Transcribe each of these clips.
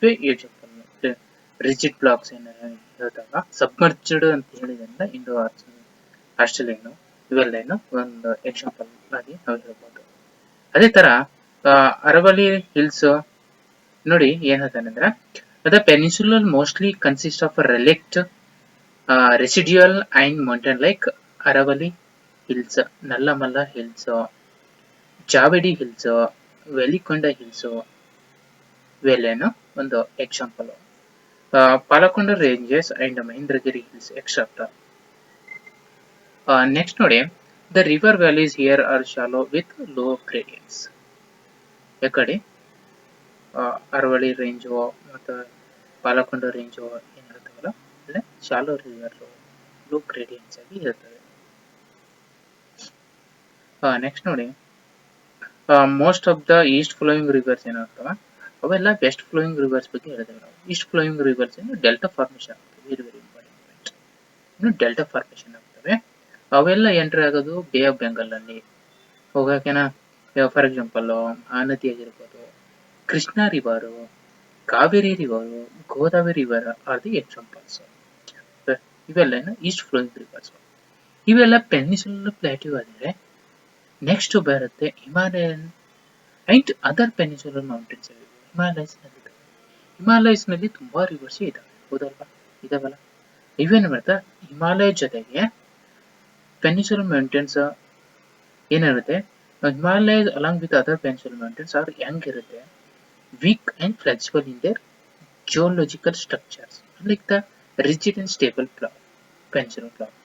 ಇದುವೇ example. Rigid blocks ಏನು ಹೇಳಿದಾಗ ಸಬ್ಮರ್ಜ್ಡ್ ಅಂತ ಹೇಳಿದ್ರಿಂದ ಇಂಡೋ ಆಸ್ಟ್ರೇಲಿಯನ್ ಇವೆಲ್ಲ ಏನು ಒಂದು ಎಕ್ಸಾಂಪಲ್ ಆಗಿ ನಾವು ಹೇಳ್ಬೋದು. ಅದೇ ತರ ಅರವಲಿ ಹಿಲ್ಸ್ ನೋಡಿ ಏನ್ ಹೇಳ್ತಾನೆ ಅಂದ್ರೆ the peninsular mostly consist of relict residual and mountain like Aravalli hills, Nallamala hills, Javadi hills, Velikonda hills ಇವೆಲ್ಲೇನು ಒಂದು example. Palakonda ranges and Mahendragiri hills etcetera. Next ನೋಡಿ the river valleys here are shallow with low gradients. ಯಾಕಡೆ ಅರವಳಿ ರೇಂಜು ಮತ್ತು ಪಾಲಕೊಂಡ range ಏನು ಹೇಳ್ತಾವಲ್ಲ ಅಲ್ಲೇ shallow river low gradients ಆಗಿ ಇರ್ತವೆ. Next ನೋಡಿ most of the east flowing rivers ಏನಾಗ್ತವೆ ಅವೆಲ್ಲ ವೆಸ್ಟ್ ಫ್ಲೋಯಿಂಗ್ ರಿವರ್ಸ್ ಬಗ್ಗೆ ಹೇಳಿದ್ದೇವೆ ನಾವು. ಈಸ್ಟ್ ಫ್ಲೋಯಿಂಗ್ ರಿವರ್ಸ್ ಏನು ಡೆಲ್ಟಾ ಫಾರ್ಮೇಷನ್ ಆಗ್ತವೆ, ವೆರಿ ವೆರಿ ಇಂಪಾರ್ಟೆಂಟ್. ಇನ್ನು ಡೆಲ್ಟಾ ಫಾರ್ಮೇಷನ್ ಆಗ್ತವೆ ಅವೆಲ್ಲ ಎಂಟ್ರಿ ಆಗೋದು ಬೇ ಆಫ್ ಬೆಂಗಾಲ್ ಅಲ್ಲಿ ಹೋಗಕೆನ. ಫಾರ್ ಎಕ್ಸಾಂಪಲ್ ಆ ನದಿ ಆಗಿರ್ಬೋದು, Krishna river, Kaveri river, Godavari river R the examples. ಇವೆಲ್ಲ ಈಸ್ಟ್ ಫ್ಲೋಯಿಂಗ್ ರಿವರ್ಸ್. ಇವೆಲ್ಲ ಪೆನಿನ್ಸುಲರ್ ಪ್ಲಾಟ್ಯೂ ಆದರೆ ನೆಕ್ಸ್ಟ್ ಬರುತ್ತೆ Himalayan and other peninsular mountains. Himalayas ನಲ್ಲಿ ತುಂಬಾ ರಿವರ್ಸ್ ಇದಾವೆ, ಹೌದಲ್ವಾ? ಇದಾವಲ್ಲ, ಇವೇನು ಮಾಡ್ತಾ ಹಿಮಾಲಯ ಜೊತೆಗೆ ಪೆನಿನ್ಸುಲರ್ ಮೌಂಟೇನ್ಸ್ ಏನಿರುತ್ತೆ, Himalaya along with other peninsular mountains are ಹೆಂಗಿರುತ್ತೆ, weak and flexible in their geological structures, like the rigid and stable peninsular block.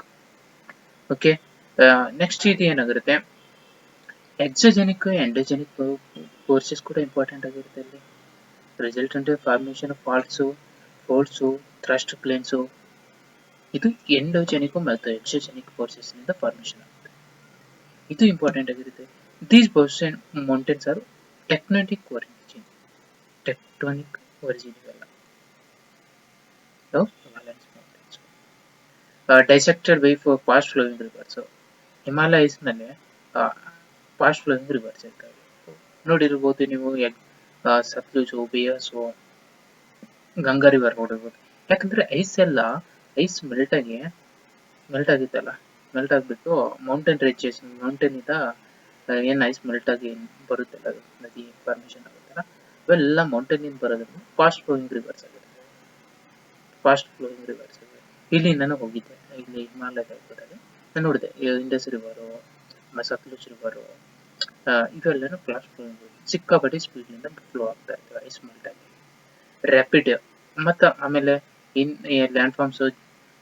Okay, next ಇದು ಏನಾಗಿರುತ್ತೆ, ಎಕ್ಸೋಜೆನಿಕ್ ಎಂಡೋಜೆನಿಕ್ ಫೋರ್ಸಸ್ ಕೂಡ ಇಂಪಾರ್ಟೆಂಟ್ ಆಗಿರುತ್ತೆ ಅಲ್ಲಿ. ರಿಸಲ್ಟೆಂಟ್ ಫಾರ್ಮೇಷನ್ ಆಫ್ ಫಾಲ್ಟ್ಸು ಥ್ರಸ್ಟ್ ಪ್ಲೇನ್ಸು ಇದು ಎಂಡೋಜೆನಿಕ್ ಮತ್ತು ಎಕ್ಸೋಜೆನಿಕ್ ಫೋರ್ಸಸ್ ನಿಂದ ಫಾರ್ಮೇಷನ್ ಆಗುತ್ತೆ. ಇದು ಇಂಪಾರ್ಟೆಂಟ್ ಆಗಿರುತ್ತೆ. These mountains are tectonic origin. Tectonic origin ಇವೆಲ್ಲ dissected by fast flowing rivers. Himalayas ನಲ್ಲಿ ಫಾಸ್ಟ್ ಫ್ಲೋಯಿಂಗ್ ರಿವರ್ಸ್ ಇರ್ತವೆ, ನೋಡಿರ್ಬೋದು ನೀವು. ಸತ್ಲುಜು, ಬಿಯಾಸು, ಗಂಗಾ ರಿವರ್ ನೋಡಿರ್ಬೋದು. ಯಾಕಂದ್ರೆ ಐಸ್ ಮೆಲ್ಟ್ ಆಗಿತ್ತಲ್ಲ, ಮೆಲ್ಟ್ ಆಗಿಬಿಟ್ಟು ಮೌಂಟೇನ್ ರೇಂಜಸ್, ಮೌಂಟೇನ್ ಇಂದ ಏನ್ ಐಸ್ ಮೆಲ್ಟ್ ಆಗಿ ಬರುತ್ತಲ್ಲ, ನದಿ ಫಾರ್ಮೇಷನ್ ಆಗುತ್ತಲ್ಲ, ಇವೆಲ್ಲ ಮೌಂಟೇನ್ ಇಂದ ಬರೋದ್ರಿಂದ ಫಾಸ್ಟ್ ಫ್ಲೋಯಿಂಗ್ ರಿವರ್ಸ್ ಆಗಿರುತ್ತೆ. ಫಾಸ್ಟ್ ಫ್ಲೋಯಿಂಗ್ ರಿವರ್ಸ್ ಇಲ್ಲಿ ನಾನು ಹೋಗಿದ್ದೆ, ಇಲ್ಲಿ ಹಿಮಾಲಯದ ನಾನು ನೋಡಿದೆ ಇಂಡಸ್ ರಿವರು, ಸತ್ಲುಜ್ ರಿವರು, ಇವೆಲ್ಲನೂ ಫಾಸ್ಟ್ ಫ್ಲೋಯಿಂಗ್, ಸಿಕ್ಕಾಪಟ್ಟೆ ಸ್ಪೀಡ್ ನಿಂದ ಫ್ಲೋ ಆಗ್ತಾ ಇರ್ತವೆ ಐಸ್ ಮೆಲ್ಟ್ ಆಗಿ. ರ್ಯಾಪಿಡ್ ಮತ್ತು ಆಮೇಲೆ landforms,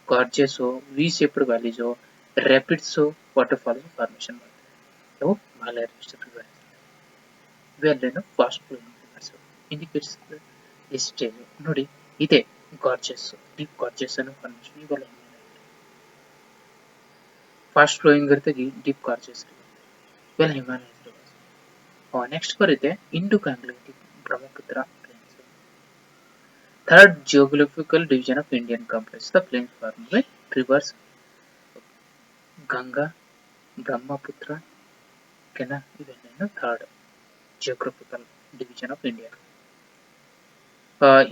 gorges, V shaped valleys, rapids, waterfalls formation ಮಾಡ್ತವೆ. ಅವು ಹಿಮಾಲಯ ರಿವರ್ ಇವೆಲ್ಲನೂ fast flowing rivers. Indicates the stage ನೋಡಿ, ಇದೆ ಗಾರ್ಜೆಸ್, ಡೀಪ್ ಗಾರ್ಜೆಸ್ ಅನ್ನೋ ಫಾರ್ಮೇಷನ್. ಇವೆಲ್ಲ ಫಾಸ್ಟ್ ಫ್ಲೋಯಿಂಗ್ ಇರುತ್ತೆ, ಡೀಪ್ ಗಾರ್ಜೆಸ್ ಇರುತ್ತೆ, ಇವೆಲ್ಲ ಹಿಮಾಲಯ ರಿವರ್ಸ್. ನೆಕ್ಸ್ಟ್ ಬರುತ್ತೆ Indo Gangetic Brahmaputra plains. Third geographical division of Indian complex. The plains form by rivers Ganga, Brahmaputra, ಕೆನಾ, ಇವೆಲ್ಲ third geographical division of India.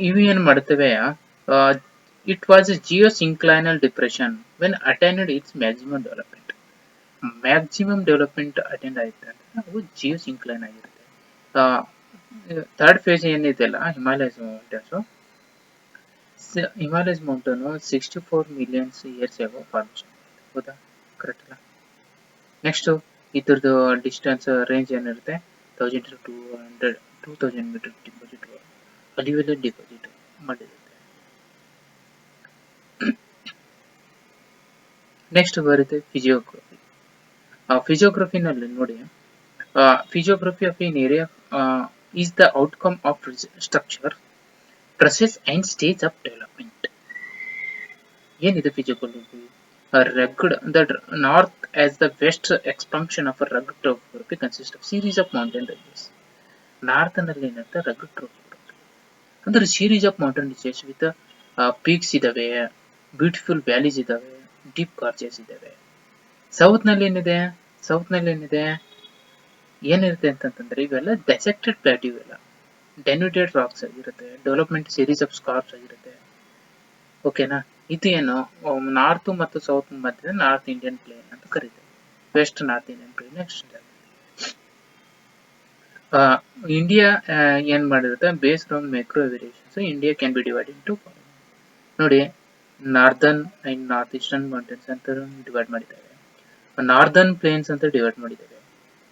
ಇವು ಏನು ಮಾಡ್ತವೆ, it was a geosynclinal depression when attained its maximum development. Maximum development attend ಆಯ್ತು ಅಂದ್ರೆ ನಾವು geosyncline ಆಗಿರುತ್ತೆ. Third phase ಏನಿದೆಯಲ್ಲ Himalayas mountains, Himalayas mountain 64 million years ಆಗೋ ಫಾರ್ಮೇಷನ್, ಹೌದಾ? ಕರೆಕ್ಟ್ ಅಲ್ಲ? ನೆಕ್ಸ್ಟ್ ಇದ್ರದ್ದು ಡಿಸ್ಟೆನ್ಸ್ ರೇಂಜ್ ಏನಿರುತ್ತೆ 1000 to 2000 ಮೀಟರ್ ಡಿಪಾಸಿಟ್ ಅಲ್ಲಿವೆಲ್ಲ ಡಿಪಾಸಿಟ್ ಮಾಡಿರುತ್ತೆ. ನೆಕ್ಸ್ಟ್ ಬರುತ್ತೆ ಫಿಸಿಯೋಗ್ರಫಿ. ಫಿಸಿಯೋಗ್ರಫಿನಲ್ಲಿ ನೋಡಿ, physiography of an area is the outcome of structure, process and stage of development. ಏನಿದೆ physiography? Rugged, the north as the west expansion of a rugged topography consists of series of mountain ranges. North ನಲ್ಲಿ ಏನಂತ rugged topography ಅಂದ್ರೆ series of mountain ranges with peaks ಇದಾವೆ, beautiful valleys ಇದಾವೆ, deep gorges ಇದಾವೆ. South ನಲ್ಲಿ ಏನಿರುತ್ತೆ ಅಂತಂದ್ರೆ ಇವೆಲ್ಲ ಡೆಸೆಕ್ಟೆಡ್ ಪ್ಲಾಟ್ಯೂ. ಇವೆಲ್ಲ ಡೆನ್ಯೂಟೆಡ್ ರಾಕ್ಸ್ ಆಗಿರುತ್ತೆ, ಡೆವಲಪ್ಮೆಂಟ್ ಸೀರೀಸ್ ಆಫ್ ಸ್ಕಾರ್ಪ್ಸ್ ಆಗಿರುತ್ತೆ. ಓಕೆನಾ, ಇದು ಏನು ನಾರ್ತ್ ಮತ್ತು ಸೌತ್ ಮಧ್ಯದ ನಾರ್ತ್ ಇಂಡಿಯನ್ ಪ್ಲೇನ್ ಅಂತ ಕರೀತಾರೆ. West north Indian plain next India ಏನ್ ಮಾಡಿರುತ್ತೆ based on macro variations. India can be divide into ನೋಡಿ, northern and north eastern mountains ಅಂತ ಡಿವೈಡ್ ಮಾಡಿದ್ದಾರೆ, ನಾರ್ದರ್ನ್ ಪ್ಲೇನ್ಸ್ ಅಂತ ಡಿವೈಡ್ ಮಾಡಿದ್ದಾರೆ,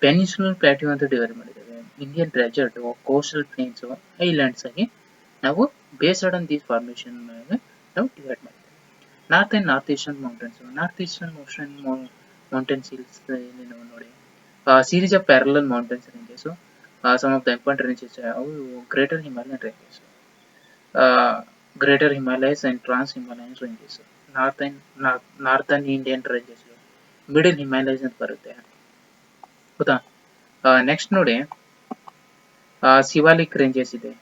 ಪೆನಿನ್ಸುಲರ್ ಪ್ಲಾಟ್ಯೂ ಅಂತ ಡಿವೈಡ್ ಮಾಡಿದ್ದಾರೆ, Indian desert, coastal plains, islands ಆಗಿ ನಾವು ಬೇಸ್ಡ್ ಆನ್ ದೀಸ್ ಫಾರ್ಮೇಶನ್ ನಾವು ಡಿವೈಡ್ ಮಾಡಿದ್ದೇವೆ. North and north eastern mountains, north eastern mountains hills ಏನೇನು ನೋಡಿ, series of parallel mountains ranges. Some of the important ranges ಅವು greater Himalayan ranges, greater Himalayas and trans Himalayan ranges, northern Indian ranges, middle Himalayas ಅಂತ ಬರುತ್ತೆ. ಹೌದಾ. Next ನೋಡಿ, Shivalik ranges ಇದೆ.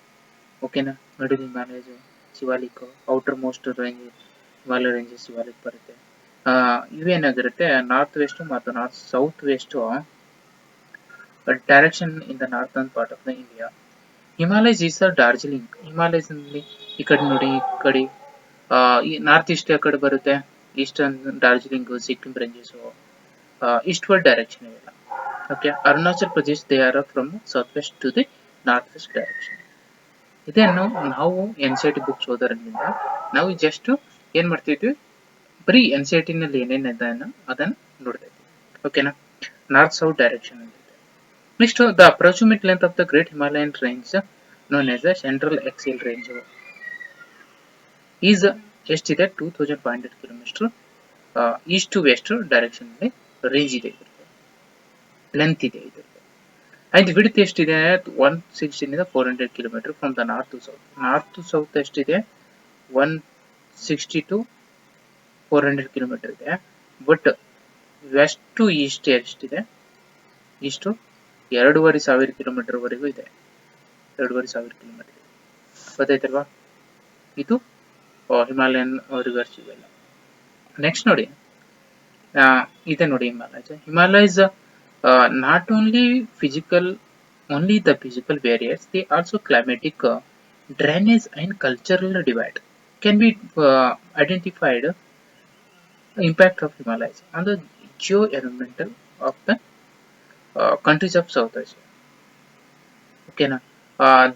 ಓಕೆನಾ, middle Himalayas, Shivalik, outermost range Himalaya ranges Shivalik ಬರುತ್ತೆ. ಇವೇನಾಗಿರುತ್ತೆ ನಾರ್ತ್ ವೆಸ್ಟ್ ಮತ್ತು north south west direction in the northern part of the India. Himalayas is Darjeeling. Himalayas ನಲ್ಲಿ ಈ ಕಡೆ ನೋಡಿ, ಈ ಕಡೆ ನಾರ್ತ್ ಈಸ್ಟ್ ಕಡೆ ಬರುತ್ತೆ, eastern Darjeeling, Sikkim ranges, eastward direction ಇವೆಲ್ಲ. Okay, Arunachal Pradesh they are from south west to the north west direction. ಇದನ್ನು ನಾವು NCERT ಬುಕ್ಸ್ ಓದೋದ್ರಿಂದ ನಾವು ಜಸ್ಟ್ ಏನ್ ಮಾಡ್ತಿದ್ವಿ, ಬರೀ NCERT ನಲ್ಲಿ ಏನೇನು ಅದನ್ನ ನೋಡ್ತಾ ಇದ್ವಿ. ಓಕೆನಾ, ನಾರ್ತ್ ಸೌತ್ ಡೈರೆಕ್ಷನ್ ಅಂತ. Next, the approximate length of the great Himalayan range known as the central axial range is ಎಷ್ಟಿದೆ 2500 kilometre east to west direction range ಇದೆ, ಲೆಂತ್ ಇದೆ ಇದರಲ್ಲಿ. ಅಂಡ್ ವಿಡ್ತ್ ಎಷ್ಟಿದೆ 160 ಇಂದ 400 kilometre from the north to south. North to south ಎಷ್ಟಿದೆ 160 to 400 kilometre ಇದೆ. But west to east ಎಷ್ಟಿದೆ, ಇಷ್ಟು 2500 ಕಿಲೋಮೀಟರ್ ವರೆಗೂ ಇದೆ. 2500 ಕಿಲೋಮೀಟರ್ ಗೊತ್ತಾಯ್ತಲ್ವಾ. ಇದು ಹಿಮಾಲಯನ್ ರಿವರ್ಸ್ ಇವೆಲ್ಲ. ನೆಕ್ಸ್ಟ್ ನೋಡಿ, ಇದೆ ನೋಡಿ Himalayas not only the physical barriers, they also climatic, drainage and cultural divide can be identified. Impact of Himalayas on the geo-environmental of the countries of South Asia. Okay, now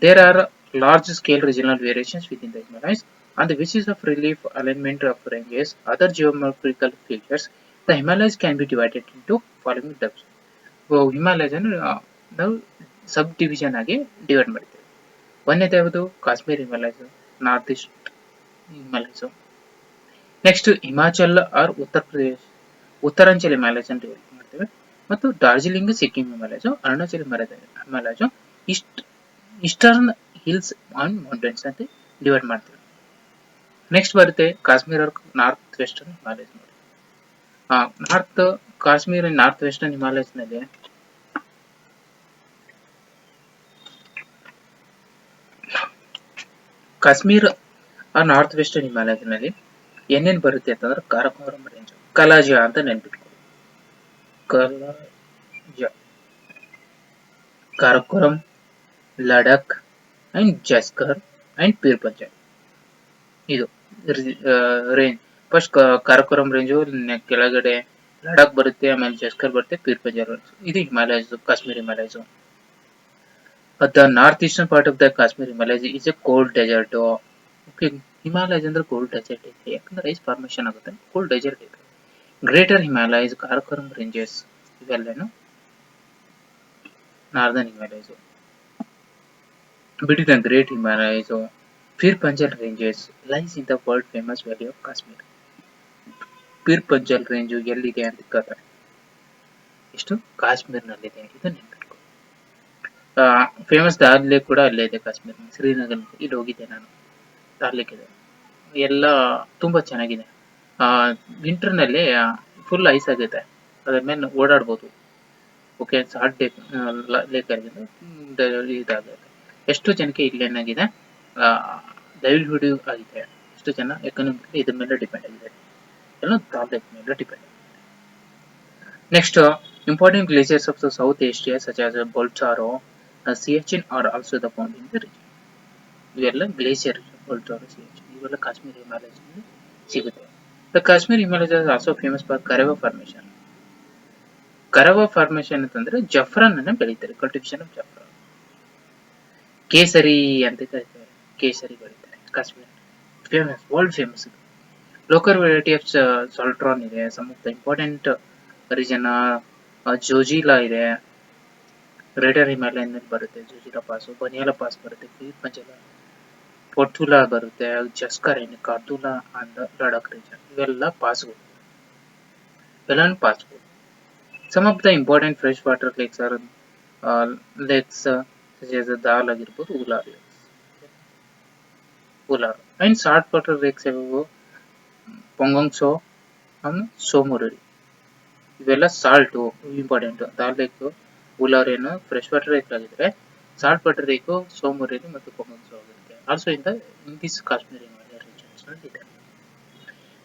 there are large scale regional variations within the Himalayas on the basis of relief, alignment of ranges, other geographical features. The Himalayas can be divided into following types. Himalayas ನಾವು sub division ಆಗಿ divide ಮಾಡ್ತೇವೆ. ಒಂದನೇದು ಯಾವುದು Kashmir Himalayas, north east Himalayas. Next Himachal or Uttar Pradesh, Uttaranchal Himalayas ಅಂತ divide ಮಾಡ್ತೇವೆ. ಮತ್ತು Darjeeling Sikkim Himalayas, Arunachal Himalayas, eastern hills and mountains ಅಂತ divide ಮಾಡ್ತೇವೆ. ನೆಕ್ಸ್ಟ್ ಬರುತ್ತೆ Kashmir or north western Himalayas ನೋಡಿ. North Kashmir north western Himalayas ನಲ್ಲಿ ಕಾಶ್ಮೀರ್ ನಾರ್ತ್ ವೆಸ್ಟರ್ನ್ ಹಿಮಾಲಯದಲ್ಲಿ ಏನೇನು ಬರುತ್ತೆ ಅಂತಂದ್ರೆ ಕಾರಕೋರಂ ರೇಂಜ್, ಕಲಾಜ ಅಂತ ನೆನ್ಪಿಟ್ಕೊಳ್ಳಿ. Karakoram, Ladakh and Zanskar and Pir Panjal. ಇದು ರೇಂಜ್. ಫಸ್ಟ್ ಕಾರಕೋರಂ ರೇಂಜು ಕೆಳಗಡೆ ಲಡಾಖ್ ಬರುತ್ತೆ, ಆಮೇಲೆ ಜಸ್ಕರ್ ಬರುತ್ತೆ, ಪೀರ್ ಪಂಜಾಲ್ ಬರುತ್ತೆ. ಇದು Himalayas, Kashmir Himalayas. The northeastern part of the Kashmir Himalayas is a cold desert. Okay, Himalayas ಅಂದ್ರೆ cold desert ಇದೆ, ಯಾಕಂದ್ರೆ ಐಸ್ ಫಾರ್ಮೇಶನ್ ಆಗುತ್ತೆ, cold desert ಇದೆ. ಗ್ರೇಟರ್ ಹಿಮಾಲಯಸ್, ಕಾರಕೋರಂ ರೇಂಜಸ್ ಇವೆಲ್ಲನು northern Himalayas. Between the Great Himalayas, Pir Panjal ranges lies in the world famous valley of Kashmir. Pir Panjal range ಎಲ್ಲಿದೆ ಅಂತ ಕೇಳ್ತಾರೆ. ಎಷ್ಟು ಕಾಶ್ಮೀರ್ನಲ್ಲಿದೆ, ಇದು ನೆನ್ಪಿಟ್ಕೊ. ಫೇಮಸ್ ದಾಲ್ ಲೇಕ್ ಕೂಡ ಅಲ್ಲೇ ಇದೆ ಕಾಶ್ಮೀರ್, ಶ್ರೀನಗರ್. ಇಲ್ಲಿ ಹೋಗಿದ್ದೆ ನಾನು, ದಾಲ್ ಲೇಕ್ ಇದೆ, ಎಲ್ಲ ತುಂಬಾ ಚೆನ್ನಾಗಿದೆ. ವಿಂಟರ್ ನಲ್ಲಿ ಫುಲ್ ಐಸ್ ಆಗುತ್ತೆ, ಅದ್ರ ಮೇಲೆ ಓಡಾಡ್ಬೋದು. ಓಕೆ, ಸಾಲ್ಟ್ ಲೇಕ್ ಇದಾಗುತ್ತೆ. ಎಷ್ಟು ಜನಕ್ಕೆ ಇಲ್ಲಿ ಏನಾಗಿದೆ ಲೈವ್ಲಿಹುಡ್ ಆಗಿದೆ, ಎಷ್ಟು ಜನ ಎಕನಾಮಿಕಲಿ ಇದ್ರ ಮೇಲೆ ಡಿಪೆಂಡ್ ಆಗಿದೆ, ಎಲ್ಲ ದಾಲ್ ಲೇಕ್ ಮೇಲೆ ಡಿಪೆಂಡ್ ಆಗಿದೆ. Next, important glaciers of the south Asia such as Baltoro, Siachen are also the found in the region. ಇವೆಲ್ಲ ಗ್ಲೇಷಿಯರ್ ಸಿಯಾಚಿನ್, ಇವೆಲ್ಲ ಕಾಶ್ಮೀರ್ ಹಿಮಾಲಯಸ್ ಸಿಗುತ್ತೆ. The Kashmir Himalayas are also famous for karewa formation. Karewa formation ಅಂತಂದ್ರೆ ಜಫ್ರಾನ್ ಅನ್ನ ಬೆಳೀತಾರೆ, ಕಲ್ಟಿವೇಶನ್ ಆಫ್ ಜಫ್ರಾನ್. ಕೇಸರಿ ಅಂತ ಕರೀತಾರೆ, ಕೇಸರಿ ಬೆಳೀತಾರೆ Kashmir, famous, world famous. Local variety of saffron ಇದೆ. Some of the important region Zojila ಇದೆ, ಗ್ರೇಟರ್ ಹಿಮಾಲಯನ್ ಬರುತ್ತೆ, ಜೋಜಿಲಾ ಪಾಸ್, ಬನಿಯಾಲ ಪಾಸ್ ಬರುತ್ತೆ, ಪೀರ್ ಪಂಜಲ, ಪೊರ್ತುಲಾ ಬರುತ್ತೆ, ಜಸ್ಕರ್, ಕಾರ್ದುಲಾ ಅಂಡ್ ಲಡಾಖ್ ರೀಜನ್, ಇವೆಲ್ಲ ಪಾಸ್ಗಳು, ಇವೆಲ್ಲ ಪಾಸ್ಗಳು. Some of the important freshwater lakes are lakes such as Dal ಆಗಿರ್ಬೋದು, ಉಲಾರ್ lakes, ಉಲಾರ್. And saltwater lakes ಯಾವುವು, ಪೊಂಗೊಂಗ್ ಸೋ and ಸೋಮುರರಿ, ಇವೆಲ್ಲ ಸಾಲ್ಟ್ ಇಂಪಾರ್ಟೆಂಟ್. ದಾಲ್ ಲೇಕ್, ಉಲಾರ್ ಏನು ಫ್ರೆಶ್ ವಾಟರ್ ಲೇಕ್ ಆಗಿದ್ರೆ, ಸಾಲ್ಟ್ ವಾಟರ್ ಲೇಕ್ ಸೋಮುರರಿ ಮತ್ತು ಪೊಂಗೊಂಗ್ ಸೋ ಆಗಿರುತ್ತೆ. Also in this Kashmir Himalaya regions ಇದೆ.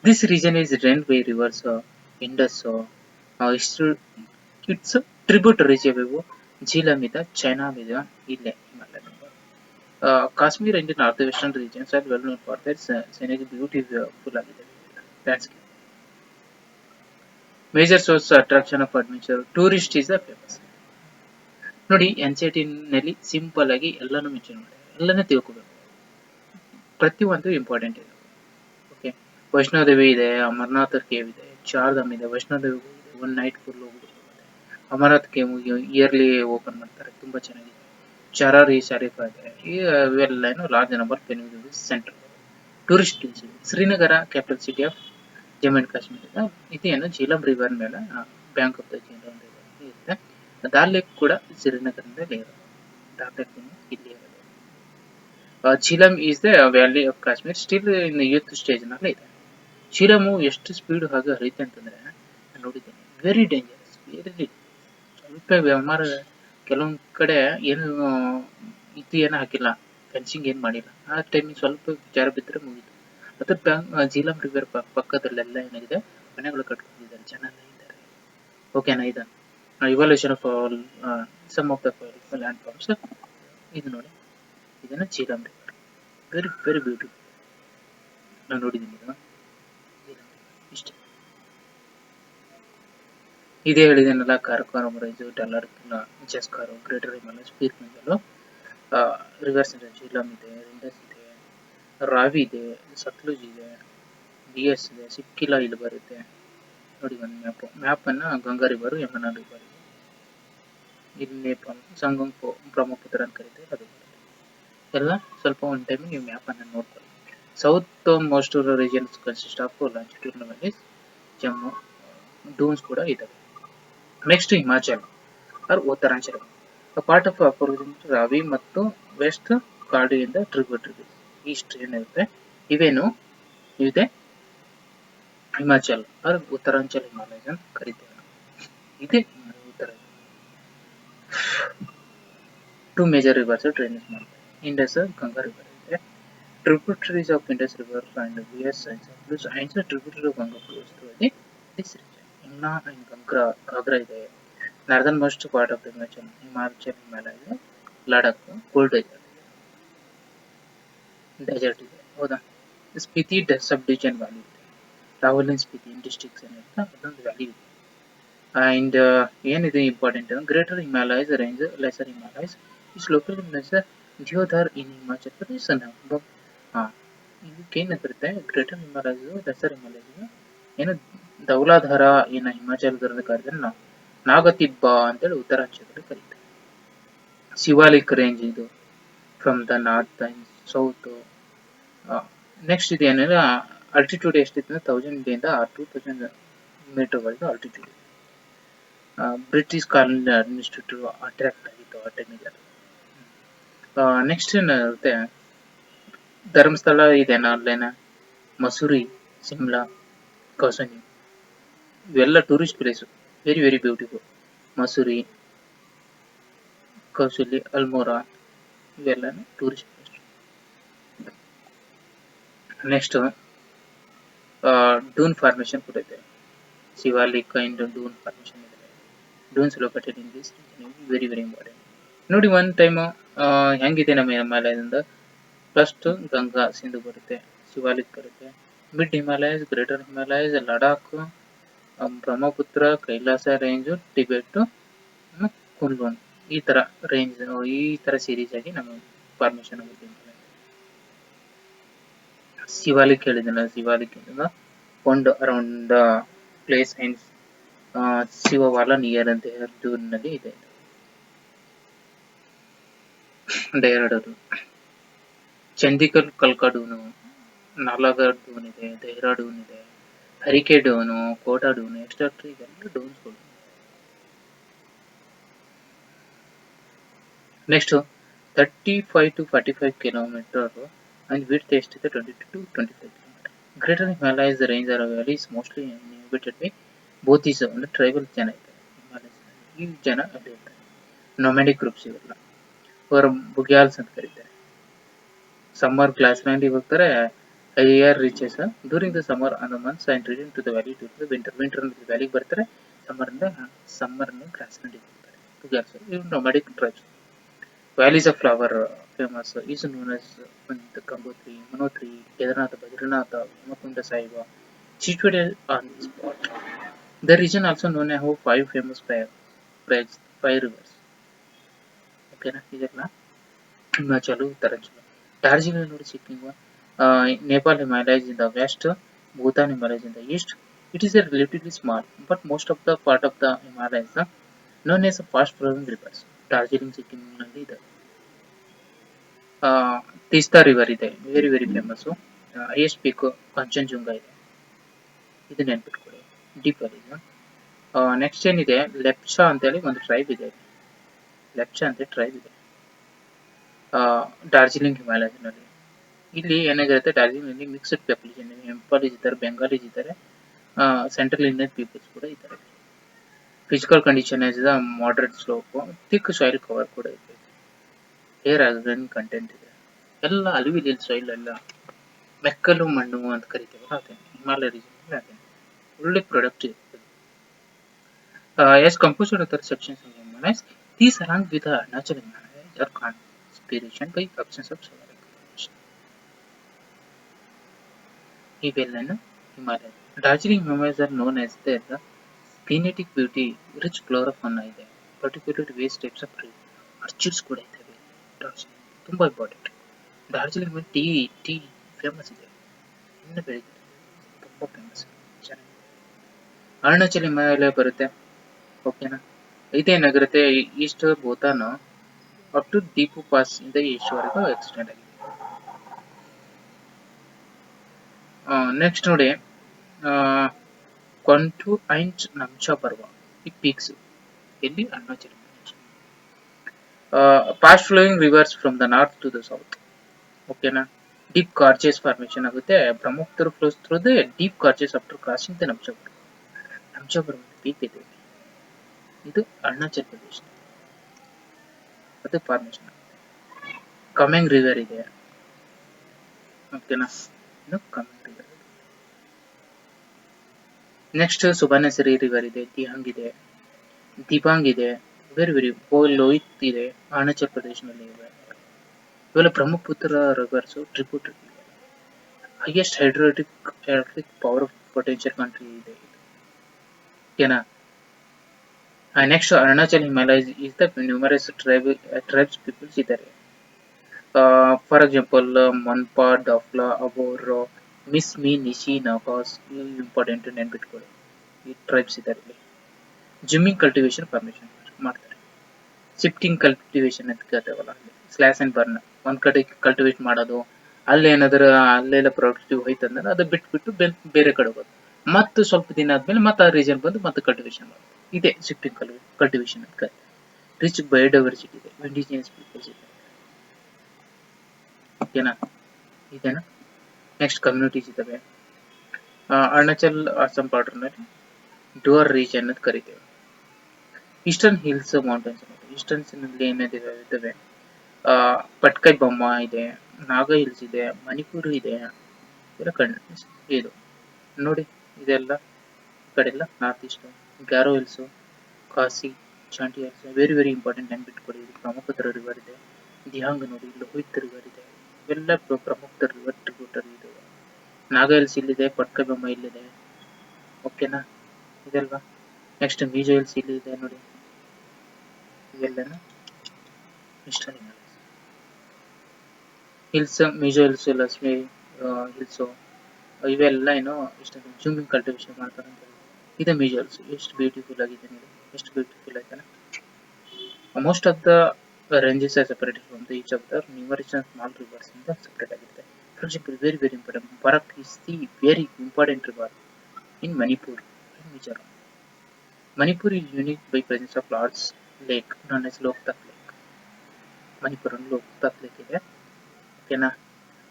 This region is drained by rivers Indus, its tributaries ಯಾವ್ಯಾವು, ಝೀಲಂ ಇದೆ, ಚೈನಾಬ್ ಇದೆ, ಇಲ್ಲೇ ಹಿಮಾಲಯ. ಕಾಶ್ಮೀರ್ ಇಂದ north western regions are well known for that scenic beautiful ಆಗಿದೆ landscape. Major source attraction of adventure, tourist is the famous. ನೋಡಿ NCERT ನಲ್ಲಿ simple ಆಗಿ ಎಲ್ಲಾನು ಮೆನ್ಷನ್ ಮಾಡಿ, ಎಲ್ಲಾನು ತಿಳ್ಕೋಬೇಕು, ಪ್ರತಿಯೊಂದು ಇಂಪಾರ್ಟೆಂಟ್ ಇದೆ. ಓಕೆ, ವೈಷ್ಣೋದೇವಿ ಇದೆ, ಅಮರನಾಥ್ ಕೇವ್ ಇದೆ, ಚಾರ್ಧಾಮ್ ಇದೆ, ವೈಷ್ಣೋದೇವಿ ಇದೆ, ಒನ್ ನೈಟ್ ಫುಲ್ ಹೋಗ್ಬಿಟ್ಟು ಅಮರನಾಥ್ ಕೇವ್ ಇಯರ್ಲಿ ಓಪನ್ ಮಾಡ್ತಾರೆ, ತುಂಬಾ ಚೆನ್ನಾಗಿದೆ. ಚರಾರಿ ಶರೀಫ್ ಇದೆ, ಇವೆಲ್ಲ large number centre tourist place. Srinagar capital city of Jammu and Kashmir, ಇದೇನು ಝೀಲಂ ರಿವರ್ ಮೇಲೆ bank of the Jhelum river ಇರುತ್ತೆ. ದಾಲ್ ಲೇಕ್ ಕೂಡ ಶ್ರೀನಗರದಲ್ಲಿ ಇರೋದು, ದಾಲ್ ಲೇಕ್ ಇಲ್ಲಿ ಇರೋದು. Jhelum is the valley of Kashmir, still in youth stage ನಲ್ಲಿ ಇದೆ. ಝೀಲಮು ಎಷ್ಟು ಸ್ಪೀಡ್ ಹಾಗೆ ಹರಿಯುತ್ತೆ ಅಂತಂದ್ರೆ ನೋಡಿದ್ದೀನಿ, ವೆರಿ ಡೇಂಜರಸ್, ವೆರಿ ಸ್ವಲ್ಪ ವ್ಯವಹಾರ. ಕೆಲವೊಂದ್ ಕಡೆ ಏನು ಏನು ಹಾಕಿಲ್ಲ, ಫೆನ್ಸಿಂಗ್ ಏನ್ ಮಾಡಿಲ್ಲ, ಆ ಟೈಮಿಗೆ ಸ್ವಲ್ಪ ಜಾರ ಬಿದ್ದರೆ ಮುಗಿತು. ಮತ್ತೆ ಝೀಲಂ ರಿವರ್ ಪಕ್ಕದಲ್ಲೆಲ್ಲ ಏನಾಗಿದೆ, ಮನೆಗಳು ಕಟ್ಕೊಂಡಿದ್ದಾರೆ, ಜನ ಇದ್ದಾರೆ. ಓಕೆನಾ, ಇದು evolution of some of the landforms. ಇದು ನೋಡಿ, ಇದನ್ನ Jhelum river, very very beautiful. ನಾನು ನೋಡಿದ್ದೀನಿ ಇದು, ಇಷ್ಟೇ. ಇದೇ ಹೇಳಿದೇನಲ್ಲ, ಕಾರಕೋರಂ ರೈಜು, ಡಲ್ಲರ್, ಜಸ್ಕಾರು, ಗ್ರೇಟರ್ ಹಿಮಾಲಯಸ್, ಪೀರ್ ಪಂಜಲು, ರಿವರ್ಸ್ ಇದೆ, ಝೀಲಂ ಇದೆ, ಇಂಡಸ್ ಇದೆ, ರಾವಿ ಇದೆ, ಸತ್ಲುಜ್ ಇದೆ, ಬಿಎಸ್ ಇದೆ, ಸಿಕ್ಕಿಲಾ ಇಲ್ಲಿ ಬರುತ್ತೆ. ನೋಡಿ ಒಂದು ಮ್ಯಾಪ್ ಅನ್ನ ಗಂಗಾ ರಿವರ್, ಯಮುನಾ ರಿವರ್, ಇಲ್ಲಿ ನೇಪಾಲ್, ಸಂಗಮ್, ಬ್ರಹ್ಮಪುತ್ರ ಅಂತ ಕರೀತಾರೆ, ಅದು ಎಲ್ಲ ಸ್ವಲ್ಪ ಒಂದು ಟೈಮ್ ನೀವು ಮ್ಯಾಪ್ ಅನ್ನ ನೋಡ್ಕೊಳ್ಳಿ. South most regions consist of longitudinal valleys, Jammu, duns ಕೂಡ ಇದಾವೆ. Next Himachal or Uttaranchal, part of upper Ravi ಮತ್ತು ವೆಸ್ಟ್ ಕಾಡಿಯಿಂದ ಟ್ರಿಬ್ಯೂಟರಿ ಈಸ್ಟ್ ಏನಿರುತ್ತೆ, ಇವೇನು ಇದೆ ಹಿಮಾಚಲ್ ಆರ್ ಉತ್ತರಾಂಚಲ್ ಹಿಮಾಲಯಸ್ ಅಂತ ಕರಿತೇವೆ. ಇದೆ ಉತ್ತರ. ಟೂ ಮೇಜರ್ ರಿವರ್ಸ್ ಡ್ರೈನೇಜ್ ಮಾಡ್ತಾರೆ, ಇಂಡಸ್, ಗಂಗಾ ರಿವರ್ ಇದೆ. Tributaries of Indus river and Beas and tributary of Ganga flows through this region. Yamuna and Ghaghra ಇದೆ. Northern most part of the Himalaya, Ladakh, cold desert ಇದೆ, ಹೌದಾ. ಸ್ಪಿತಿ ಸಬ್ ಡಿವಿಷನ್ ವ್ಯಾಲಿ ಇದೆ, ರಾಹುಲ್ ಸ್ಪಿತಿ ಡಿಸ್ಟ್ರಿಕ್ಟ್ಸ್ ಏನಿರುತ್ತೆ ಅದೊಂದು ವ್ಯಾಲಿ ಇದೆ. ಅಂಡ್ ಏನಿದೆ important, greater Himalayas range, lesser Himalayas is local Dhauladhar in Himachal Pradesh. ಇದಕ್ಕೆ ಏನಿರುತ್ತೆ, ಗ್ರೇಟರ್ ಹಿಮಾಲಯಸ್, ಲೆಸರ್ ಹಿಮಾಲಯಸ್ ಏನು ಧೌಲಾಧಾರ ಏನ ಹಿಮಾಚಲದಲ್ಲಿ ಕರೆದ್ರೆ ನಾಗತಿಬ್ಬಾ ಅಂತೇಳಿ ಉತ್ತರಾಂಚಲದಲ್ಲಿ ಕರೀತಾರೆ. ಶಿವಾಲಿಕ್ ರೇಂಜ್ ಇದು from the north and south. Next ಇದು ಏನಿಲ್ಲ, ಆಲ್ಟಿಟ್ಯೂಡ್ ಎಷ್ಟಿದೆ, 1000 ಇಂದ 2000 ಮೀಟರ್ ವರೆಗೂ ಆಲ್ಟಿಟ್ಯೂಡ್ ಇದೆ. ಬ್ರಿಟಿಷ್ ಕಾಲೋನಿ ಅಡ್ಮಿನಿಸ್ಟ್ರೇಟಿವ್ ಅಟ್ರಾಕ್ಟ್ ಆಗಿತ್ತು ಆ ಟೈಮಿಗೆ. ನೆಕ್ಸ್ಟ್ ಏನಿರುತ್ತೆ, ಧರ್ಮಸ್ಥಳ ಇದೆ ಅಲ್ಲೇನ, ಮಸೂರಿ, ಸಿಮ್ಲಾ, ಕೌಸನಿ, ಇವೆಲ್ಲ tourist place, very very beautiful. Mussoorie, Kasauli, Almora, ಇವೆಲ್ಲ tourist place. Next dun formation ಕೂಡ ಇದೆ, ಶಿವಾಲಿಕ್ ಅಂಡ್ ಡೂನ್ ಫಾರ್ಮೇಶನ್ ಇದೆ. Duns located in this region, very very important. ನೋಡಿ ಒನ್ ಟೈಮ್ ಹೆಂಗಿದೆ ನಮ್ಮ ಹಿಮಾಲಯದಿಂದ. ಫಸ್ಟ್ ಗಂಗಾ ಸಿಂಧು ಬರುತ್ತೆ, ಶಿವಾಲಿಕ್ ಬರುತ್ತೆ, mid Himalayas, greater Himalayas, Ladakh, Brahmaputra, Kailash range, Tibet, Kunlun, ಈ ತರ ರೇಂಜ್, ಈ ತರ ಸೀರೀಸ್ ಆಗಿ ನಮ್ಮ ಫಾರ್ಮೇಶನ್ ಆಗುತ್ತೆ. ಶಿವಾಲಿಕ್ ಹೇಳಿದಲ್ಲ, Shivalik found around the place and ಶಿವವಾಲ ನಿಯರ್ ದೇಹರಾದೂನ್ ನಲ್ಲಿ ಇದೆ. ಡೆಹ್ರಾಡೂನ್, ಚಂದಿಗರ್ ಕಲ್ಕಾ-ಡೂನು, ನಾಲಾಗರ್ ಡೂನ್ ಇದೆ, ಡೆಹ್ರಾಡೂನ್ ಇದೆ, ಹರಿಕೆ ಡೂನು, ಕೋಟಾ ಡೂನು, ಎಕ್ಸೆಟ್ರಾ ಇದೆಲ್ಲ ಡೂನ್ಸ್ಗಳು. Next 35 to 45 kilometre and width ಎಷ್ಟಿದೆ 22 to 25 kilometre. Greater Himalayas range are valleys mostly inhabited by Bhotias ಅಂದ್ರೆ ಟ್ರೈಬಲ್ ಜನ ಇದ್ದಾರೆ ಹಿಮಾಲಯಸ್. ಈ ಜನ ಅಲ್ಲಿ ಇರ್ತಾರೆ, ನೊಮ್ಯಾಡಿಕ್ ಗ್ರೂಪ್ಸ್ ಇವೆಲ್ಲ. ಅವರ ಬುಗ್ಯಾಲ್ಸ್ ಅಂತ ಕರೀತಾರೆ. ಸಮ್ಮರ್ ಗ್ಲಾಸ್ ಲ್ಯಾಂಡಿಗೆ ಹೋಗ್ತಾರೆ, higher reaches during the summer on the months and return to the valley during the winter. Winter ವ್ಯಾಲಿಗೆ ಬರ್ತಾರೆ, ಸಮ್ಮರ್ ಗ್ಲಾಸ್ ಲ್ಯಾಂಡಿಗೆ ಹೋಗ್ತಾರೆ. ಬುಗ್ಯಾಲ್ಸ್ ಇವು nomadic tribes. Valleys of flower famous is known as Gangotri, Manotri, Kedarnath, Badrinath, Yamakunda Saiba, situated on the spot. The region also known as 5 famous five rivers. Okay, na? ಇದೆಲ್ಲ Himachal, Uttaranchal. Darjeeling ನೋಡಿ Sikkim, Nepal Himalayas in the west, Bhutan Himalayas in the east. It is a relatively small, but most of the part of the Himalayas known as fast flowing rivers. Darjeeling Sikkim ನಲ್ಲಿ ಇದೆ. Teesta river ಇದೆ, very famous. Highest peak ಕಂಚನಜುಂಗ ಇದೆ, ಇದು ನೆನ್ಪಿಟ್ಕೊಳ್ಳಿ. Deep valley. Next ಏನಿದೆ, ಲೆಪ್ಚಾ ಅಂತೇಳಿ ಒಂದು tribe ಇದೆ. ಲೆಪ್ಚಾ ಅಂತ ಟ್ರೈಬ್ ಇದೆ ಡಾರ್ಜಿಲಿಂಗ್ ಹಿಮಾಲಯದಲ್ಲಿ. ಇಲ್ಲಿ ಏನಾಗಿರುತ್ತೆ, ಡಾರ್ಜಿಲಿಂಗ್ ಮಿಕ್ಸ್ಡ್ ಪಾಪ್ಯುಲೇಷನ್, ಎಂಪಾಲೀಸ್ ಇದ್ದಾರೆ, ಬೆಂಗಾಲೀಸ್ ಇದ್ದಾರೆ, ಸೆಂಟ್ರಲ್ ಇಂಡಿಯನ್ ಪೀಪಲ್ಸ್ ಕೂಡ ಇದ್ದಾರೆ. Physical condition is moderate slope, thick soil cover ಕೂಡ ಇದೆ, ಏರ್ ಆರ್ಗನ್ ಕಂಟೆಂಟ್ ಇದೆ. ಎಲ್ಲ ಅಲ್ಯೂವಿಯಲ್ ಸಾಯಿಲ್, ಎಲ್ಲ ಮೆಕ್ಕಲು ಮಣ್ಣು ಅಂತ ಕರಿತೀವಲ್ಲ ಅದೇ ಹಿಮಾಲಯ ರೀಜನ್. ಅದೇ ಒಳ್ಳೆ ಪ್ರಾಡಕ್ಟ್ ಇದೆ. as composed of other sections of Himalayas, these along with the Arunachal Himalayas are conspiration by absence of solar inclination. ಇವೆಲ್ಲನು Himalaya. Darjeeling Himalayas are known as the scenic beauty, rich flora ಇದೆ, particular ways types of tree, orchids ಕೂಡ ಇದ್ದಾವೆ. ಡಾರ್ಜಿಲಿಂಗ್ ತುಂಬಾ important. Darjeeling ಮೇಲೆ tea famous ಇದೆ, ಇನ್ನು ಬೆಳೀತಾರೆ, ತುಂಬಾ ಫೇಮಸ್ ಚೆನ್ನಾಗಿದೆ. ಅರುಣಾಚಲ್ ಹಿಮಾಲಯ ಬರುತ್ತೆ, ಓಕೆನಾ. ಇದೇನಾಗಿರುತ್ತೆ, east Bhutan up to Diphu pass ಇಂದ ಈಸ್ಟ್ವರೆಗೂ ಎಕ್ಸ್ಟೆಂಡ್ ಆಗಿದೆ. ನೆಕ್ಸ್ಟ್ ನೋಡಿ, ಕೊಂಟು ಅಂಡ್ ನಮ್ಚಾ ಪರ್ವ, ಈ ಪೀಕ್ಸ್ ಎಲ್ಲಿ Arunachal. Fast flowing rivers from the north to the south, ಓಕೆನಾ. ಡೀಪ್ ಕಾರ್ಚೆಸ್ ಫಾರ್ಮೇಶನ್ ಆಗುತ್ತೆ, Brahmaputra flows through the deep gorges after crossing the Namcha Barwa. Namcha ಪರ್ವ ಪೀಕ್ ಇದೆ, ಇದು ಅರುಣಾಚಲ್ ಪ್ರದೇಶ, ಅದು ಫಾರ್ಮೇಶನ್. ಕಮೆಂಗ್ ರಿವರ್ ಇದೆ, ಓಕೆನಾ, ಇದು ಕಮೆಂಗ್ ರಿವರ್. ನೆಕ್ಸ್ಟ್ ಸುಬಾನೇಶ್ವರಿ ರಿವರ್ ಇದೆ, ದಿಹಾಂಗ್ ಇದೆ, ದಿಬಾಂಗ್ ಇದೆ, ವೆರಿ ಲೋಹಿತ್ ಇದೆ, ಅರುಣಾಚಲ್ ಪ್ರದೇಶದಲ್ಲಿ ಇದೆ. ಇವೆಲ್ಲ Brahmaputra rivers tributary. Highest hydroelectric power potential country ಇದೆ, ಓಕೆನಾ. Next Arunachal Himalayas is the numerous tribes peoples ಇದ್ದಾರೆ. For example Monpa, Dafla, Abor, Mishmi, Nishi, Nagas, important ನೆನ್ಪಿಟ್ಕೊಳ್ಳಿ, ಈ ಟ್ರೈಬ್ಸ್ ಇದ್ದಾರೆ. ಇಲ್ಲಿ ಜಿಮ್ಮಿಂಗ್ ಕಲ್ಟಿವೇಶನ್ ಫಾರ್ಮೇಶನ್ ಮಾಡ್ತಾರೆ. ಶಿಫ್ಟಿಂಗ್ ಕಲ್ಟಿವೇಶನ್ ಅಂತ ಕೇಳ್ತೇವಲ್ಲ, ಸ್ಲ್ಯಾಶ್ ಅಂಡ್ ಬರ್ನ್, ಒಂದ್ ಕಡೆ ಕಲ್ಟಿವೇಟ್ ಮಾಡೋದು, ಅಲ್ಲಿ ಏನಾದ್ರು ಅಲ್ಲೆಲ್ಲ ಪ್ರೊಡಕ್ಟಿವ್ ಹೋಯ್ತಂದ್ರೆ ಅದು ಬಿಟ್ಬಿಟ್ಟು ಬೇರೆ ಕಡೆ ಹೋಗೋದು, ಮತ್ತು ಸ್ವಲ್ಪ ದಿನ ಆದ್ಮೇಲೆ ಮತ್ತೆ ಆ ರೀಜನ್ ಬಂದು ಮತ್ತೆ ಕಲ್ಟಿವೇಶನ್ ಮಾಡೋದು. ಇದೆ ಶಿಫ್ಟಿಂಗ್ ಕಲ್ಟಿವೇಶನ್ ಅಂತ ಕರೀತಾರೆ. ರಿಚ್ ಬಯೋಡೈವರ್ಸಿಟಿ ಇದೆ, ಇಂಡಿಜಿನಿಯಸ್ ಪೀಪಲ್ಸ್ ಇದೆ, ಓಕೆನಾ. ಇದೇನಾ. ನೆಕ್ಸ್ಟ್ ಕಮ್ಯುನಿಟೀಸ್ ಇದಾವೆ. ಅರುಣಾಚಲ್ ಅಸ್ಸಾಂ ಬಾರ್ಡರ್ ನಲ್ಲಿ ಡೋರ್ ರೀಜನ್ ಅಂತ ಕರಿತೇವೆ. ಈಸ್ಟರ್ನ್ ಹಿಲ್ಸ್ ಮೌಂಟೇನ್ಸ್, ಈಸ್ಟರ್ನ್ಸ್ ನಲ್ಲಿ ಏನಿದಾವೆ, ಪಟ್ಕೈ ಬೊಮ್ಮ ಇದೆ, ನಾಗ ಹಿಲ್ಸ್ ಇದೆ, ಮಣಿಪುರ್ ಇದೆ, ಇದು ನೋಡಿ ಇದೆಲ್ಲ ಈ ಕಡೆ ಎಲ್ಲ ನಾರ್ತ್ ಈಸ್ಟ್. ಗ್ಯಾರೋ ಹಿಲ್ಸ್, ಕಾಸಿ, ಚಾಂಟಿ ಹಿಲ್ಸ್ ವೆರಿ ವೆರಿ ಇಂಪಾರ್ಟೆಂಟ್ ನೆನ್ಪಿಟ್ಕೊಳ್ಳಿ. ಇದು ಬ್ರಹ್ಮಪುತ್ರ ರಿವರ್ ಇದೆ, ದಿಹಾಂಗ್ ನೋಡಿ, ಲೋಹಿತ್ ರಿವರ್ ಇದೆ, ಇವೆಲ್ಲ ಪ್ರಮುಖ ರಿವರ್ ಟ್ರಿಬ್ಯೂಟರಿ ಇದು. ನಾಗಾ ಹಿಲ್ಸ್ ಇಲ್ಲಿದೆ, ಪಟ್ಕಬೆಮ್ಮ ಇಲ್ಲಿದೆ, ಓಕೆನಾ ಇದಲ್ವಾ. ನೆಕ್ಸ್ಟ್ ಮೀಜೋ ಹಿಲ್ಸ್ ಇಲ್ಲಿದೆ ನೋಡಿ, ಇವೆಲ್ಲನೂ ಇಷ್ಟನೇ hills. Mizo hills, Lakshmi hills, ಇವೆಲ್ಲ ಏನೋ ಇಷ್ಟ ಜೂಮಿಂಗ್ ಕಲ್ಟಿವೇಶನ್ ಮಾಡ್ತಾರೆ. ಇದು ಮೀಜೋ ಹಿಲ್ಸ್ ಎಷ್ಟು ಬ್ಯೂಟಿಫುಲ್ ಆಗಿದೆ ನೋಡಿ, ಎಷ್ಟು ಬ್ಯೂಟಿಫುಲ್ ಆಯ್ತಾನೆ. Most of the ranges are separated from the each of the numerous and small rivers in the separate ಆಗಿದೆ. For example, very very important, Barak is the very important river in Manipur and Mizoram. Manipur is unique by presence of large lake known as Loktak Lake. Manipur and Loktak Lake ಇದೆ, ಓಕೆನಾ.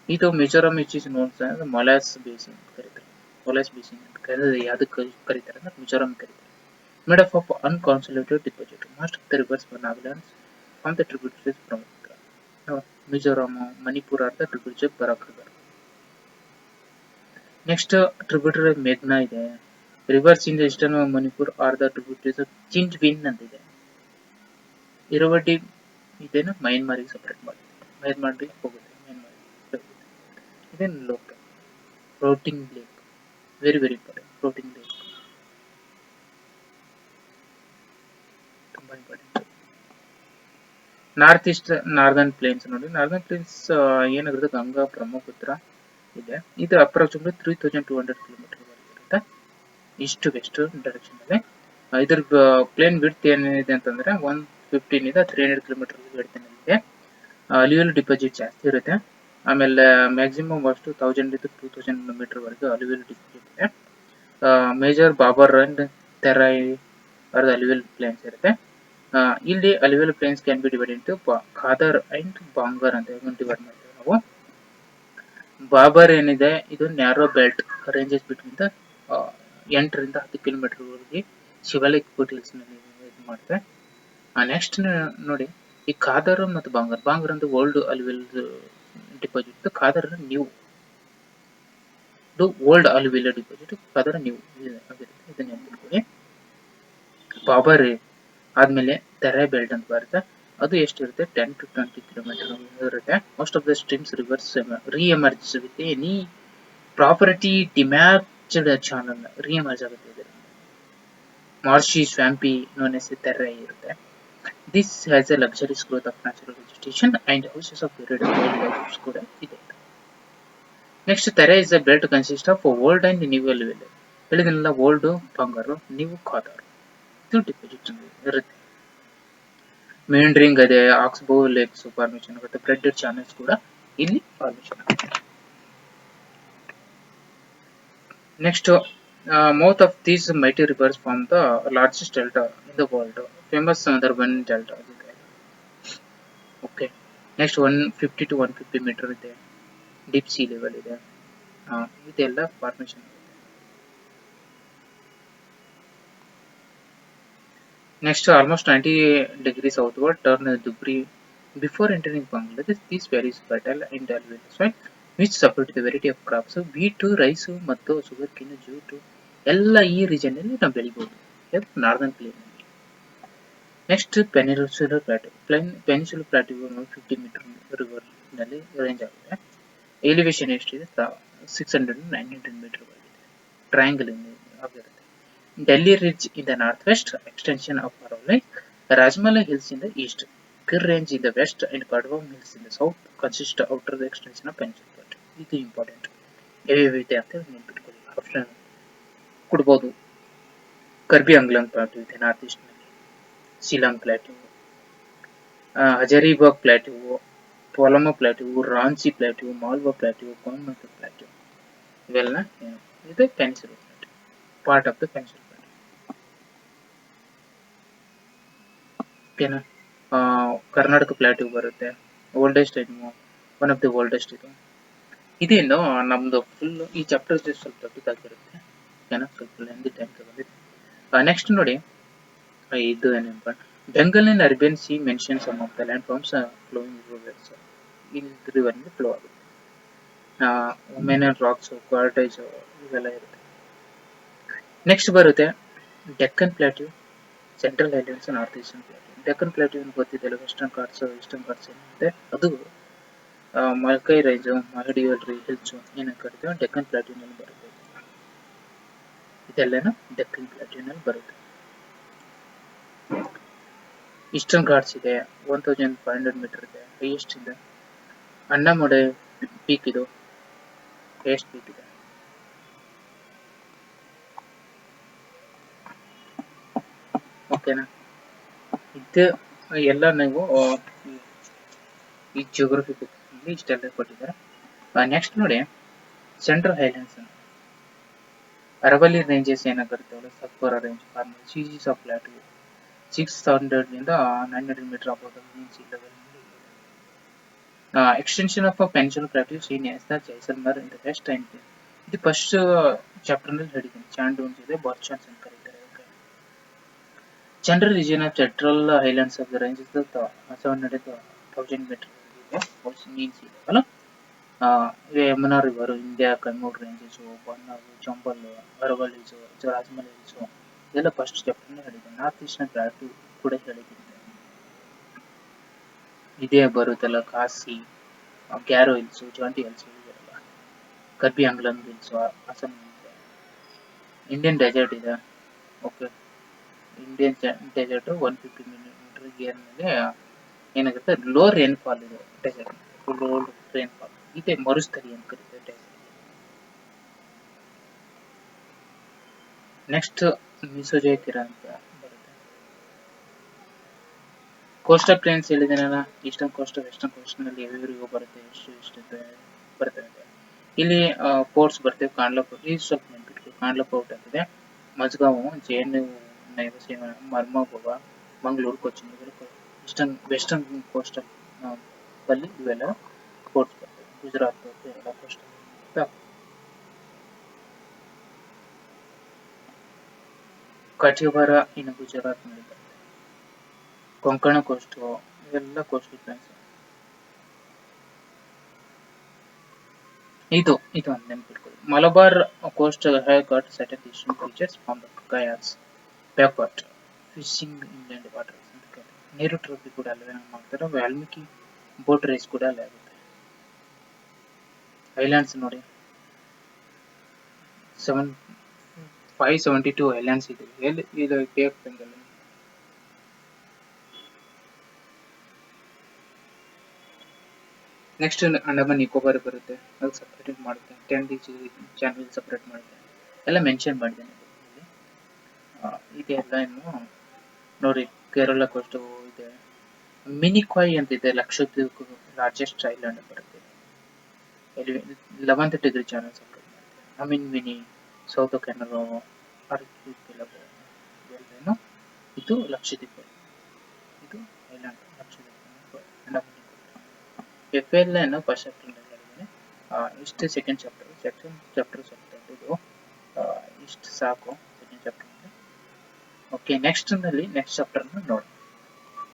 ಇದು Mizoram which is known as Molas Basin ಅಂತ ಕರೀತಾರೆ. ಮೊಲಾಸ್ basin ಅಂತ ಕರೀತಾರೆ. ಯಾವ್ದಕ್ಕೆ ಕರೀತಾರೆ ಅಂದ್ರೆ ಮಿಜೋರಾಂ ಕರೀತಾರೆ. Made up of unconsolidated deposit. Most of the rivers were Nagaland from the tributaries from Mizoram, Manipur are the tributaries of Barak River. Next tributary Meghna ಇದೆ. Rivers in the eastern of Manipur are the tributaries of Chinchwin ಅಂತ ಇದೆ. ಇರವಡ್ಡಿ ಇದನ್ನು ಮಯನ್ಮಾರಿಗೆ separate ಮಾಡಿದೆ, ಮಯನ್ಮಾರಿಗೆ ಹೋಗುತ್ತೆ, ಮಯನ್ಮಾರಿಗೆ ಇದೇನು Loktak floating lake, very very important. Floating lake ತುಂಬಾ important. North east northern plains ನೋಡಿ, ನಾರ್ದರ್ನ್ ಪ್ಲೇನ್ಸ್ ಏನಾಗುತ್ತೆ, ಗಂಗಾ ಬ್ರಹ್ಮಪುತ್ರ ಇದೆ. ಇದು ಅಪ್ರಾಕ್ಸಿಮೇಟ್ಲಿ 3200 ಕಿಲೋಮೀಟರ್ ಇರುತ್ತೆ ಈಸ್ಟ್ ವೆಸ್ಟ್ ಡೈರೆಕ್ಷನ್ ಅಲ್ಲಿ. ಇದ್ರ ಪ್ಲೇನ್ ವಿಡ್ತ್ ಏನಿದೆ ಅಂತಂದ್ರೆ 115 ಇಂದ 300 ಕಿಲೋಮೀಟರ್ ವಿಡ್ತ್ ಇದೆ. ಅಲ್ಯೂವಿಯಲ್ ಡಿಪಾಸಿಟ್ ಜಾಸ್ತಿ ಇರುತ್ತೆ. ಆಮೇಲೆ ಮ್ಯಾಕ್ಸಿಮಮ್ ಅಷ್ಟು 1000 ಇಂದ 2000 ಮೀಟರ್ ವರೆಗೂ ಅಲ್ಯೂವಿಯಲ್ ಡಿಪಾಸಿಟ್ ಇದೆ. Major bhabar and terai are alluvial plains ಇರುತ್ತೆ. ಇಲ್ಲಿ alluvial plains can be divided into khadar and bhangar ಅಂತ ಡಿವೈಡ್ ಮಾಡ್ತೇವೆ ನಾವು. ಬಾಬರ್ ಏನಿದೆ ಇದು narrow belt ranges between the 8 ರಿಂದ 10 ಕಿಲೋಮೀಟರ್ ವರೆಗೆ ಶಿವಾಲಿಕ್ ಫುಟ್ಹಿಲ್ಸ್ ನಲ್ಲಿ ಇದು ಮಾಡ್ತೇವೆ. ನೆಕ್ಸ್ಟ್ ನೋಡಿ, ಈ ಖಾದರ್ ಮತ್ತು ಬಾಂಗರ್, ಬಾಂಗರ್ ಅಂದ್ರೆ old alluvial deposit, Khader new old alluvial deposit, Khader new ಆಗಿರುತ್ತೆ. ಇದನ್ನ ನೆನಪಿಟ್ಕೊಳ್ಳಿ. ಬಾಬರ್ ಆದ್ಮೇಲೆ ತೆರೆ ಬೆಲ್ಟ್ ಅಂತ ಬರುತ್ತೆ, ಅದು ಎಷ್ಟಿರುತ್ತೆ 10 to 20 ಕಿಲೋಮೀಟರ್ ಇರುತ್ತೆ. Most of the streams rivers reemerge with any property demarcated channel reemerge ಆಗುತ್ತೆ. ಇದರಿಂದ marshy swampy known as terai ಇರುತ್ತೆ. This has a luxurious growth of natural vegetation and houses of wildlife ಕೂಡ ಇದೆ. Next terai is a belt consist of old and new alluvial. ಹೇಳಿದನೆಲ್ಲ old bhangar, new khadar, ಇದು deposit ಇರುತ್ತೆ. Meandering ಅದೇ oxbow lakes formation ಆಗುತ್ತೆ, braided channels ಕೂಡ ಇಲ್ಲಿ formation ಆಗುತ್ತೆ. Next mouth of these mighty rivers from the largest delta in the world, famous Sundarban delta. Okay, next 150 to 150 meter ಇದೆ, deep sea level ಇದೆ, ಇದೆಲ್ಲ ಫಾರ್ಮೇಶನ್ ಆಗುತ್ತೆ. Next, almost 90 degrees southward turn Dubri before entering Bangladesh. These varies fertile and alluvial soil which support the variety of crops. Wheat, rice, ಮತ್ತು sugarcane, jute ಎಲ್ಲ ಈ region ಅಲ್ಲಿ ನಾವು ಬೆಳಿಬಹುದು, ನಾರ್ದರ್ನ್ ಪ್ಲೇನ್ ಅಲ್ಲಿ. Next peninsular plateau. Peninsular plateau 50 meter river ನಲ್ಲಿ range ಆಗುತ್ತೆ. Elevation ಎಷ್ಟಿದೆ 600 to 900 ಮೀಟರ್ ಆಗಿದೆ, ಟ್ರಯಾಂಗಲ್ ಆಗಿರುತ್ತೆ. Delhi Ridge in the northwest, extension of Aravalli, Rajmala Hills in the east, Gir Range in the west, and Padwam Hills in the south consist of outer the extension of Peninsular Plateau. This is important. Everything after ನೆನಪಿಟ್ಕೊಳ್ಳಿ. Option ಕೊಡ್ಬೋದು. Karbi Anglong plateau ಇದೆ north east ನಲ್ಲಿ, Shillong plateau, Hazaribagh plateau, Palamu plateau, Ranchi plateau, Malwa plateau, Coimbatore plateau, ಇವೆಲ್ಲ ಇದು peninsular plateau, part of the peninsular. ಓಕೆನಾ. Karnataka plateau ಬರುತ್ತೆ, oldest one of the oldest ಇದು. ಇದೇನು ನಮ್ದು ಫುಲ್ ಈ ಚಾಪ್ಟರ್ ಸ್ವಲ್ಪ ದೊಡ್ಡದಾಗಿರುತ್ತೆ, ಓಕೆನಾ, ಸ್ವಲ್ಪ ಲೆಂದಿ ಟೈಮ್ ತಗೊಂಡಿದೆ. ನೆಕ್ಸ್ಟ್ ನೋಡಿ, ಇದು ಏನಪ್ಪ, Bengal and Arabian sea mention some of the landforms flowing rivers, ಇಲ್ಲಿ ರಿವರ್ ಫ್ಲೋ ಆಗುತ್ತೆ. ವುಮೆನ್ ಅಂಡ್ ರಾಕ್ಸ್, ಕ್ವಾರ್ಟೈಸ್ ಇವೆಲ್ಲ ಇರುತ್ತೆ. ನೆಕ್ಸ್ಟ್ ಬರುತ್ತೆ Deccan plateau, central highlands, north eastern plateau. Deccan plateau ಗೊತ್ತಿದೆಯಲ್ಲ, ವೆಸ್ಟರ್ನ್ ಘಾಟ್ಸ್, ಈಸ್ಟರ್ನ್ ಘಾಟ್ಸ್ ಏನಿದೆ ಅದು ಮಲ್ಕೈ ರೈಜು, ಮಹಡಿಯಲ್ ಹಿಲ್ಸ್ ಏನಂತ ಕರಿತೀವಿ ಡೆಕ್ಕನ್ ಪ್ಲಾಟ್ಯೂನಲ್ಲಿ ಬರುತ್ತೆ. ಇದೆಲ್ಲನೂ ಡೆಕ್ಕನ್ ಪ್ಲಾಟ್ಯೂನಲ್ಲಿ ಬರುತ್ತೆ. ಈಸ್ಟರ್ನ್ ಘಾಟ್ಸ್ ಇದೆ, 1500 ಮೀಟರ್ ಇದೆ, ಹೈಯೆಸ್ಟ್ ಇದೆ. ಅಣ್ಣಾಮಲೈ ಪೀಕ್ ಇದು ಹೈಯೆಸ್ಟ್ ಪೀಕ್ ಇದೆ. ಓಕೆನಾ, ಇದು ಎಲ್ಲ ನೀವು ಈ ಜಿಯೋಗ್ರಫಿ ಬುಕ್ ಇಷ್ಟೆಲ್ಲ ಕೊಟ್ಟಿದ್ದಾರೆ. ನೆಕ್ಸ್ಟ್ ನೋಡಿ, ಸೆಂಟ್ರಲ್ ಹೈಲ್ಯಾಂಡ್ಸ್, ಅರವಲ್ಲಿ ರೇಂಜಸ್ ಏನಾಗಿರ್ತಾವಲ್ಲ, Satpura range, series of plateau 600 ನಿಂದ 900 metre above the mean sea level. Extension of peninsular plateau seen as the Jaisalmer in the west and ಇದು ಫಸ್ಟ್ ಚಾಪ್ಟರ್ ನಲ್ಲಿ ಹೇಳಿದ್ದೀನಿ. ಚಾಂಡೂನ್ಸ್ ಇದೆ, ಬರ್ಚಾನ್ಸ್ ಅಂತ ಕರೀತಾರೆ. General region of central highlands of the range 700,000 metre mean sea level. Yamuna river, India, Kaimur ranges, ಬನ್ನಾರು, Chambal, Aravallis, Rajmahal hills ಇದೆಲ್ಲ first chapter ಹೇಳಿದ್ದೀನಿ. ನಾರ್ತ್ ಈಸ್ಟರ್ನ್ ಪ್ಲಾಟ್ಯೂ ಕೂಡ ಹೇಳಿದ್ದೀನಿ. ಇದೇ ಬರುತ್ತಲ್ಲ ಕಾಸಿ, ಗ್ಯಾರೋ ಹಿಲ್ಸ್, ಜಾಂಟಿ ಹಿಲ್ಸ್ ಇದೆಯಲ್ಲ, ಕರ್ಬಿ ಆಂಗ್ಲಂಗ್ ಹಿಲ್ಸ್, ಅಸ್ಸಾಂ ಇದೆ. ಇಂಡಿಯನ್ ಡೆಸರ್ಟ್ ಇದೆ. ಓಕೆ, ಇಂಡಿಯನ್ ಡೆಸರ್ಟ್ 150 ಮೀಟರ್ ಗೇರ್ ಮೇಲೆ ಏನಾಗುತ್ತೆ, ಲೋ ರೇನ್ಫಾಲ್ ಇದೆ ಡೆಸರ್ಟ್, ಲೋ ರೇನ್ಫಾಲ್ ಇದೆ. ಮರುಸ್ಥಳಿ ಅಂತ ಕರೀತಾರೆ ಡೆಸರ್ಟ್. ನೆಕ್ಸ್ಟ್ ಮಿಸೋಜೋಯಿಕ್ ಇರಾ ಅಂತ ಬರುತ್ತೆ. ಕೋಸ್ಟಲ್ ಪ್ಲೇನ್ಸ್ ಹೇಳಿದ್ದೇನಲ್ಲ, ಈಸ್ಟರ್ನ್ ಕೋಸ್ಟ್, ವೆಸ್ಟರ್ನ್ ಕೋಸ್ಟ್ ನಲ್ಲಿ ಎವರಿಗೂ ಬರುತ್ತೆ, ಎಷ್ಟು ಬರ್ತವೆ. ಇಲ್ಲಿ ಪೋರ್ಟ್ಸ್ ಬರ್ತವೆ. ಕಾಂಡ್ಲಾ ಪೋರ್ಟ್, ಇದು ಸ್ವಲ್ಪ ನೆನಪಿಟ್ಟು, ಕಾಂಡ್ಲಾ ಪೋರ್ಟ್ ಅಂತಿದೆ, Mazagaon, JNU, Marmagao, Mangaluru, Cochin, eastern western coastal ಅಲ್ಲಿ ಇವೆಲ್ಲ ಪೋರ್ಟ್ಸ್ ಬರ್ತವೆ. ಗುಜರಾತ್ ಎಲ್ಲ ಕೋಸ್ಟಲ್. ಕಾಠಿಯಾವಾಡ ಇನ್ನು ಗುಜರಾತ್ ನಲ್ಲಿ ಬರುತ್ತೆ. ಕೊಂಕಣ ಕೋಸ್ಟ್ ಇವೆಲ್ಲ ಕೋಸ್ಟಲ್ ಪ್ಲೇನ್ಸ್. ಇದು ಒಂದು ನೆನಪಿಟ್ಕೊಳ್ಳಿ. Malabar coast have got certain eastern features from the kayaks, backwater fishing, inland waters ಅಂತ ಕರೀತಾರೆ. ನೀರು ಟ್ರಾಫಿಕ್ ಕೂಡ ಅಲ್ಲೇ ಮಾಡ್ತಾರೆ. ವಾಲ್ಮೀಕಿ ಬೋಟ್ ರೇಸ್ ಕೂಡ ಅಲ್ಲೇ ಆಗುತ್ತೆ. ಐಲ್ಯಾಂಡ್ಸ್ ನೋಡಿ, 572 ಐಲ್ಯಾಂಡ್ಸ್ ಇದೆ. ಎಲ್ಲಿ ಇದು bay of Bengal. Next Andaman Nicobar ಬರುತ್ತೆ, ಅದು ಸಪ್ರೇಟ್ ಮಾಡುತ್ತೆ. 10 ಚಾನಲ್ ಸಪ್ರೇಟ್ ಮಾಡುತ್ತೆ, ಎಲ್ಲ ಮೆನ್ಷನ್ ಮಾಡಿದ್ದೇನೆ ಇಲ್ಲಿ. ಇದೆಲ್ಲ ಇನ್ನು ನೋಡಿ, ಕೇರಳ ಕೋಸ್ಟ್ ಇದೆ. ಮಿನಿಕಾಯ್ ಅಂತ ಇದೆ, ಲಕ್ಷದ್ವೀಪ್ ಲಾರ್ಜೆಸ್ಟ್ ಐಲ್ಯಾಂಡ್ ಬರುತ್ತೆ. 11th ಡಿಗ್ರಿ ಚಾನಲ್ ಸಪ್ರೇಟ್ ಮಾಡುತ್ತೆ. ಅಮೀನ್ ಮಿನಿ, ಸೌತ್ ಕೆನರಾ, ಇದೆಲ್ಲ ಇದು ಲಕ್ಷದ್ವೀಪ, ಇದು island Lakshadweep. FLN first chapter ಹೇಳಿದ್ದೇನೆ. ಇಷ್ಟು ಸೆಕೆಂಡ್ ಚಾಪ್ಟರ್ ಸ್ವಲ್ಪ ದೊಡ್ಡದು, ಇಷ್ಟು ಸಾಕು second chapter. Okay, next chapter ನೋಡೋಣ.